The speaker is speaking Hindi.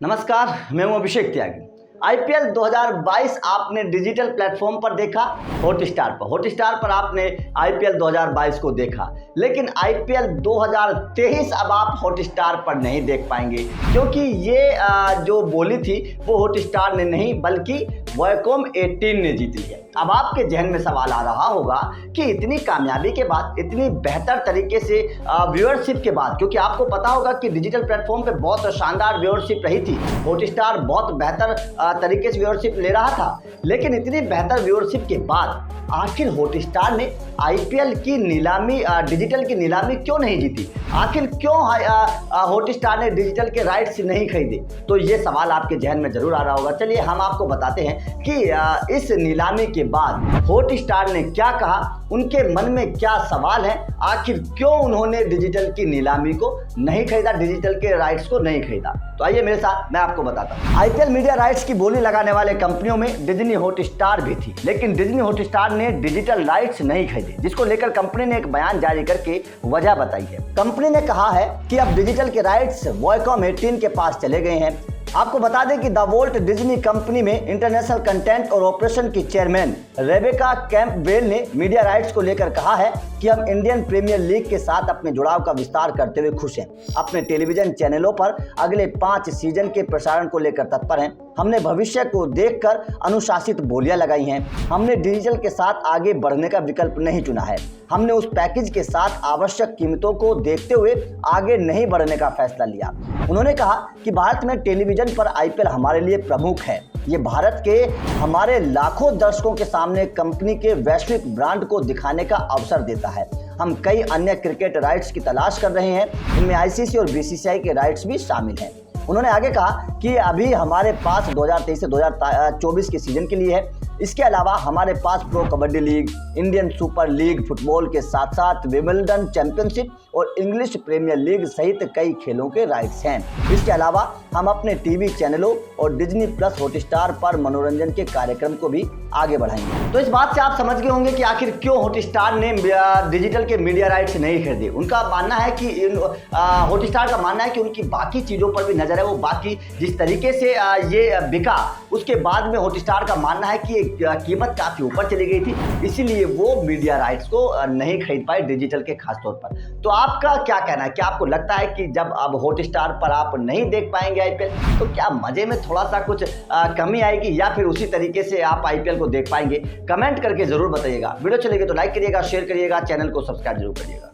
नमस्कार, मैं हूं अभिषेक त्यागी। आईपीएल 2022 आपने डिजिटल प्लेटफॉर्म पर देखा, हॉटस्टार पर आपने आईपीएल 2022 को देखा, लेकिन आईपीएल 2023 अब आप हॉटस्टार पर नहीं देख पाएंगे, क्योंकि ये जो बोली थी वो हॉटस्टार ने नहीं बल्कि वायकॉम 18 ने जीती है। अब आपके जहन में सवाल आ रहा होगा कि इतनी कामयाबी के बाद, इतनी बेहतर तरीके से व्यूअरशिप के बाद, क्योंकि आपको पता होगा कि डिजिटल प्लेटफॉर्म पे बहुत शानदार व्यूअरशिप रही थी, हॉटस्टार बहुत बेहतर तरीके से व्यूअरशिप ले रहा था, लेकिन इतनी बेहतर व्यूअरशिप के बाद आखिर हॉटस्टार ने आईपीएल की नीलामी, डिजिटल की नीलामी क्यों नहीं जीती? आखिर क्यों हॉटस्टार ने डिजिटल के राइट्स नहीं खरीदे? तो ये सवाल आपके जहन में जरूर आ रहा होगा। चलिए हम आपको बताते हैं कि इस नीलामी के बाद हॉटस्टार ने क्या कहा, उनके मन में क्या सवाल है, आखिर क्यों उन्होंने डिजिटल की नीलामी को नहीं खरीदा, डिजिटल के राइट्स को नहीं खरीदा। तो आइए मेरे साथ, मैं आपको बताता हूँ। आईपीएल मीडिया राइट्स की बोली लगाने वाले कंपनियों में डिज्नी हॉटस्टार भी थी, लेकिन डिज्नी हॉटस्टार ने डिजिटल राइट्स नहीं खरीदे, जिसको लेकर कंपनी ने एक बयान जारी करके वजह बताई है। कंपनी ने कहा है कि अब डिजिटल के राइट्स वायकॉम 18 के पास चले गए हैं। आपको बता दें कि द वॉल्ट डिज्नी कंपनी में इंटरनेशनल कंटेंट और ऑपरेशन की चेयरमैन रेबेका कैंपबेल ने मीडिया राइट्स को लेकर कहा है कि हम इंडियन प्रीमियर लीग के साथ अपने जुड़ाव का विस्तार करते हुए खुश हैं। अपने टेलीविजन चैनलों पर अगले 5 सीजन के प्रसारण को लेकर तत्पर हैं। हमने भविष्य को देखकर अनुशासित बोलियां लगाई हैं। हमने डिजिटल के साथ आगे बढ़ने का विकल्प नहीं चुना है। हमने उस पैकेज के साथ आवश्यक कीमतों को देखते हुए आगे नहीं बढ़ने का फैसला लिया। उन्होंने कहा कि भारत में टेलीविजन पर आईपीएल हमारे लिए प्रमुख है। ये भारत के हमारे लाखों दर्शकों के सामने कंपनी के वैश्विक ब्रांड को दिखाने का अवसर देता है। हम कई अन्य क्रिकेट राइट्स की तलाश कर रहे हैं, इनमें आईसीसी और बीसीसीआई के राइट्स भी शामिल हैं। उन्होंने आगे कहा कि अभी हमारे पास 2023 से 2024 के सीजन के लिए है। इसके अलावा हमारे पास Pro Kabaddi League, Indian Super League football के साथ साथ विंबलडन चैंपियनशिप और इंग्लिश प्रीमियर लीग सहित कई खेलों के राइट्स हैं। इसके अलावा हम अपने टीवी चैनलों और डिज्नी प्लस हॉटस्टार पर मनोरंजन के कार्यक्रम को भी आगे बढ़ाएंगे। तो इस बात से आप समझ गए होंगे कि आखिर क्यों हॉटस्टार ने डिजिटल के मीडिया राइट्स नहीं खरीदे। उनका मानना है कि हॉटस्टार का मानना है कि उनकी बाकी चीज़ों पर भी नजर है। वो बाकी जिस तरीके से ये बिका, उसके बाद में हॉटस्टार का मानना है कि कीमत काफ़ी ऊपर चली गई थी, इसीलिए वो मीडिया राइट्स को नहीं खरीद पाए डिजिटल के खास तौर पर। तो आपका क्या कहना है? क्या आपको लगता है कि जब अब हॉटस्टार पर आप नहीं देख पाएंगे आईपीएल, तो क्या मजे में थोड़ा सा कुछ कमी आएगी, या फिर उसी तरीके से आप आईपीएल को देख पाएंगे? कमेंट करके जरूर बताइएगा। वीडियो चलेगी तो लाइक करिएगा, शेयर करिएगा, चैनल को सब्सक्राइब जरूर करिएगा।